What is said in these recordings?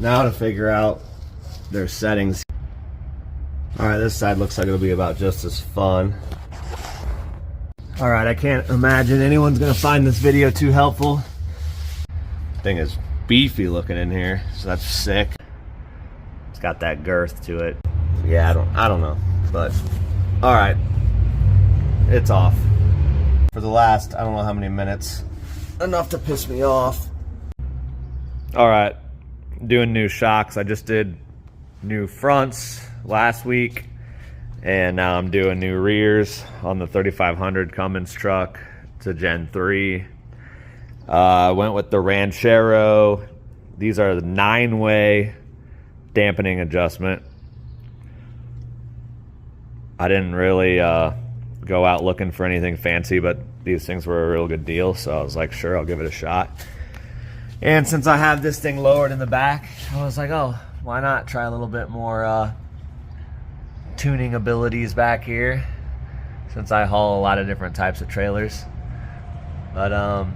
Now to figure out their settings. All right, this side looks like it'll be about just as fun. All right, I can't imagine anyone's gonna find this video too helpful. Thing is beefy looking in here, so that's sick. It's got that girth to it. Yeah, I don't know, but all right, it's off. For the last, I don't know how many minutes, enough to piss me off. All right, doing new shocks. I just did new fronts last week, and now I'm doing new rears on the 3500 Cummins truck. It's a Gen 3. Went with the Ranchero. These are the 9-way dampening adjustment. I didn't really go out looking for anything fancy, but these things were a real good deal, so I was like, sure, I'll give it a shot. And since I have this thing lowered in the back, I was like, oh, why not try a little bit more tuning abilities back here, since I haul a lot of different types of trailers. But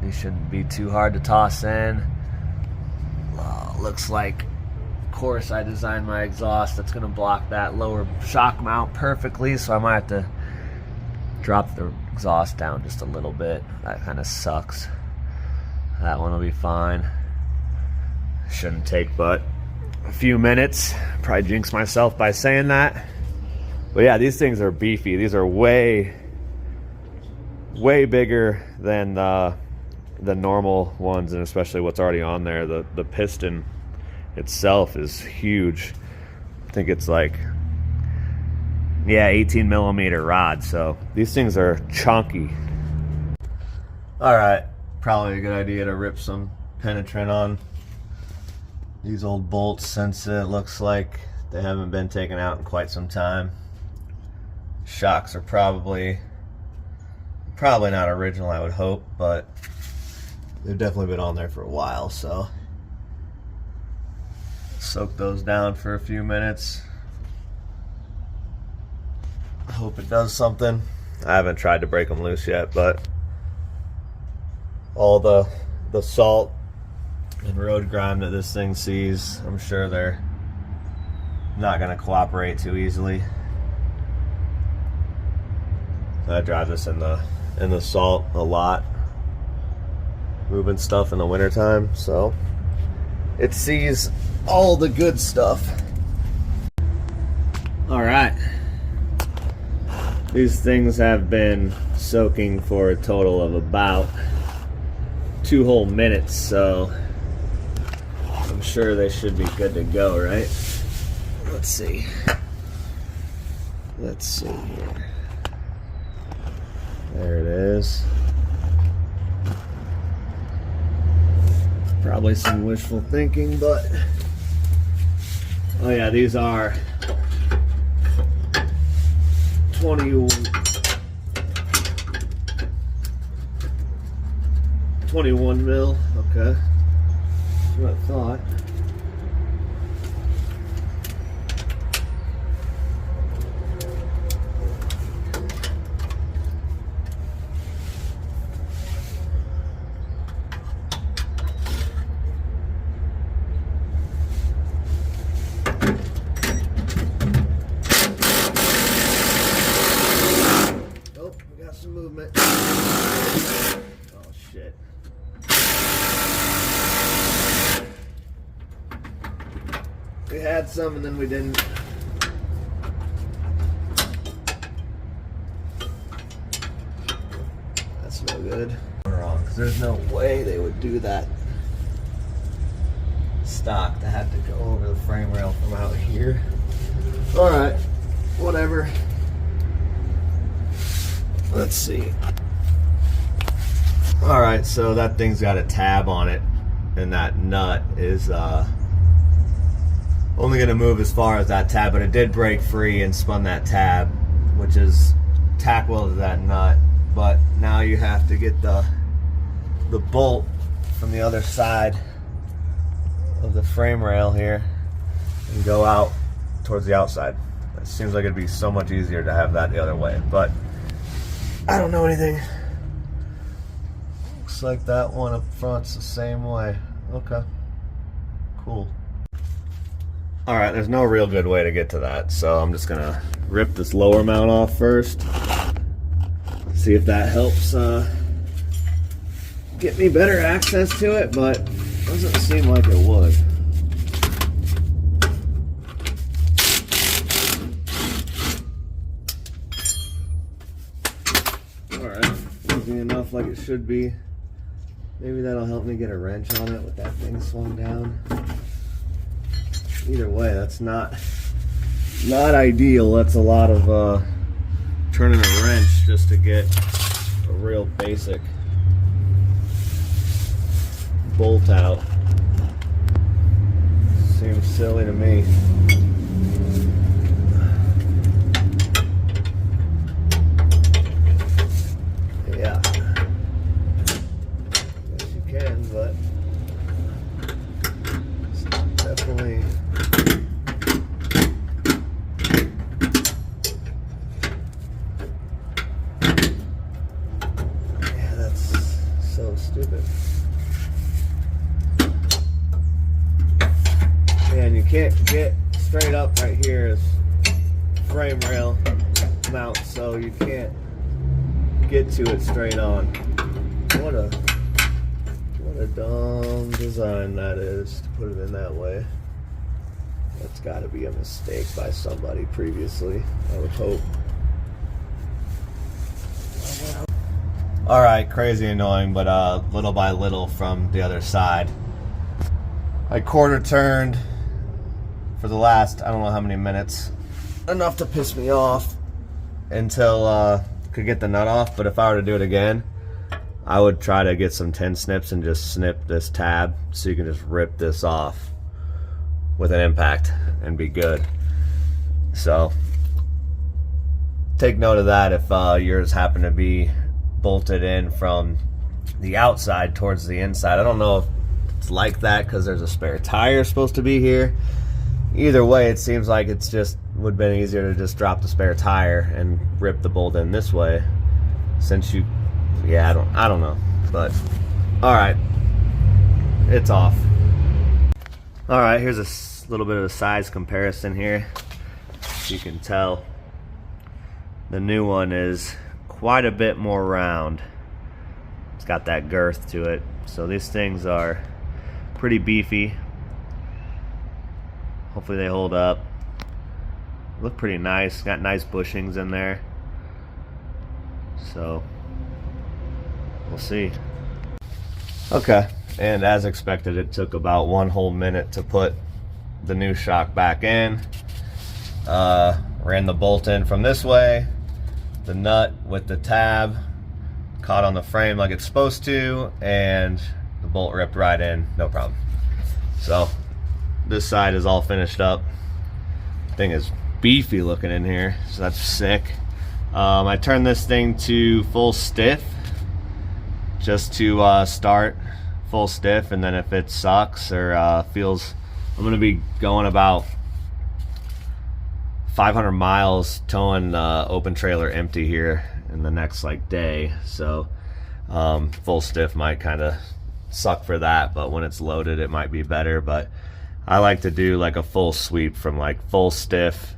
these shouldn't be too hard to toss in. Looks like, of course, I designed my exhaust that's gonna block that lower shock mount perfectly, so I might have to drop the exhaust down just a little bit. That kind of sucks. That one will be fine. Shouldn't take but a few minutes. Probably jinx myself by saying that. But yeah, these things are beefy. These are way bigger than the normal ones, and especially what's already on there. The piston itself is huge. I think it's like, yeah, 18 millimeter rod. So these things are chunky. All right, probably a good idea to rip some penetrant on these old bolts, since it looks like they haven't been taken out in quite some time. Shocks are probably not original, I would hope, but they've definitely been on there for a while, so soak those down for a few minutes. I hope it does something. I haven't tried to break them loose yet, but all the salt and road grime that this thing sees, I'm sure they're not going to cooperate too easily. I drive this in the salt a lot, moving stuff in the wintertime, so it sees all the good stuff. All right, these things have been soaking for a total of about 2 whole minutes, so I'm sure they should be good to go, right? Let's see here. There it is. Probably some wishful thinking, but oh yeah, these are 21 mil. Okay, that's what I thought. Some movement. Oh shit. We had some and then we didn't. That's no good. Wrong, because there's no way they would do that stock to have to go over the frame rail from out here. Alright, whatever. Let's see. All right, so that thing's got a tab on it, and that nut is only gonna move as far as that tab, but it did break free and spun that tab, which is tack welded to that nut. But now you have to get the bolt from the other side of the frame rail here and go out towards the outside. It seems like it'd be so much easier to have that the other way, but I don't know anything. Looks like that one up front's the same way. Okay. cool. All right, there's no real good way to get to that, so I'm just gonna rip this lower mount off first. See if that helps get me better access to it, but doesn't seem like it would. Alright, easy enough like it should be. Maybe that'll help me get a wrench on it with that thing swung down. Either way, that's not ideal. That's a lot of turning a wrench just to get a real basic bolt out. Seems silly to me. Yeah. Yes, you can, but it's definitely. Yeah, that's so stupid. And you can't get straight up right here as frame rail mount, so you can't get to it straight on. What a dumb design that is to put it in that way. That's got to be a mistake by somebody previously, I would hope. All right, crazy annoying, but little by little from the other side. I quarter turned for the last, I don't know how many minutes, enough to piss me off until could get the nut off. But if I were to do it again, I would try to get some 10 snips and just snip this tab so you can just rip this off with an impact and be good. So take note of that if yours happen to be bolted in from the outside towards the inside. I don't know if it's like that because there's a spare tire supposed to be here. Either way, it seems like it's just would have been easier to just drop the spare tire and rip the bolt in this way, since you, yeah, I don't know, but all right, it's off. All right, here's a little bit of a size comparison here. You can tell the new one is quite a bit more round. It's got that girth to it, so these things are pretty beefy. Hopefully they hold up. Look pretty nice. Got nice bushings in there. So we'll see. Okay, and as expected, it took about 1 whole minute to put the new shock back in. Ran the bolt in from this way. The nut with the tab caught on the frame like it's supposed to, and the bolt ripped right in, no problem. So this side is all finished up. Thing is beefy looking in here, so that's sick. I turned this thing to full stiff just to start full stiff, and then if it sucks or feels, I'm gonna be going about 500 miles towing open trailer empty here in the next like day, so full stiff might kind of suck for that, but when it's loaded it might be better. But I like to do like a full sweep from like full stiff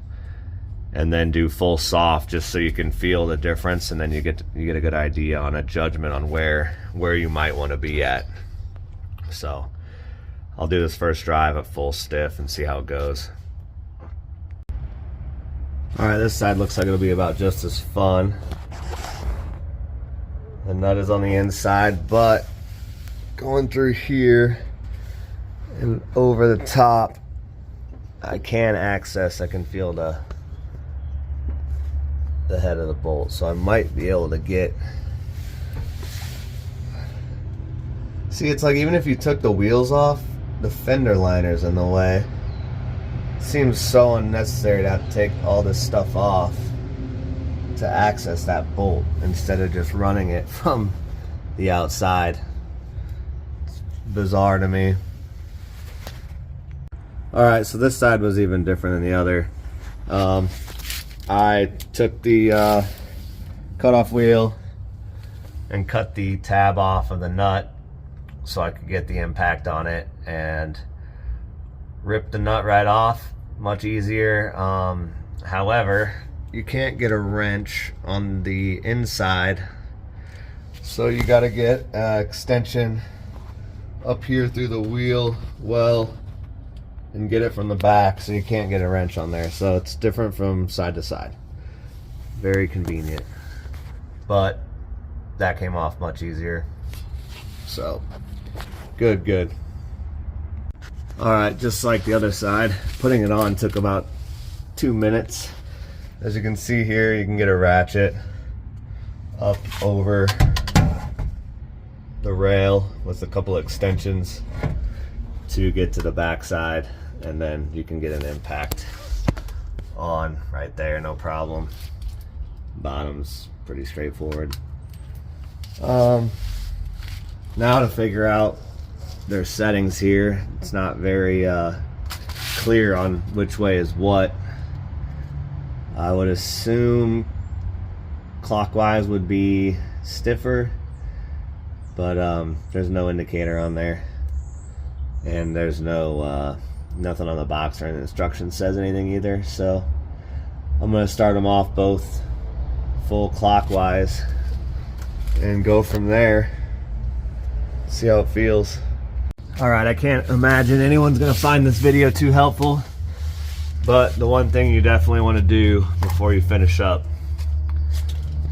and then do full soft, just so you can feel the difference, and then you get a good idea on a judgment on where you might want to be at. So I'll do this first drive at full stiff and see how it goes. All right, this side looks like it'll be about just as fun. The nut is on the inside, but going through here and over the top, I can feel the head of the bolt, so I might be able to get. See, it's like even if you took the wheels off, the fender liner's in the way. It seems so unnecessary to have to take all this stuff off to access that bolt instead of just running it from the outside. It's bizarre to me. Alright, so this side was even different than the other. I took the cutoff wheel and cut the tab off of the nut so I could get the impact on it, and rip the nut right off, much easier. However, you can't get a wrench on the inside, so you got to get an extension up here through the wheel well and get it from the back, so you can't get a wrench on there. So it's different from side to side. Very convenient, but that came off much easier. So good. All right, just like the other side, putting it on took about 2 minutes. As you can see here, you can get a ratchet up over the rail with a couple of extensions to get to the back side, and then you can get an impact on right there, no problem. Bottom's pretty straightforward. Now to figure out their settings here, it's not very clear on which way is what. I would assume clockwise would be stiffer, but there's no indicator on there, and there's no nothing on the box or in the instructions says anything either. So I'm going to start them off both full clockwise and go from there, see how it feels. All right, I can't imagine anyone's going to find this video too helpful, but the one thing you definitely want to do before you finish up,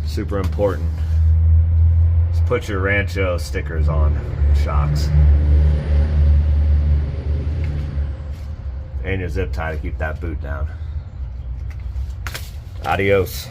super important, is put your Rancho stickers on shocks and your zip tie to keep that boot down. Adios.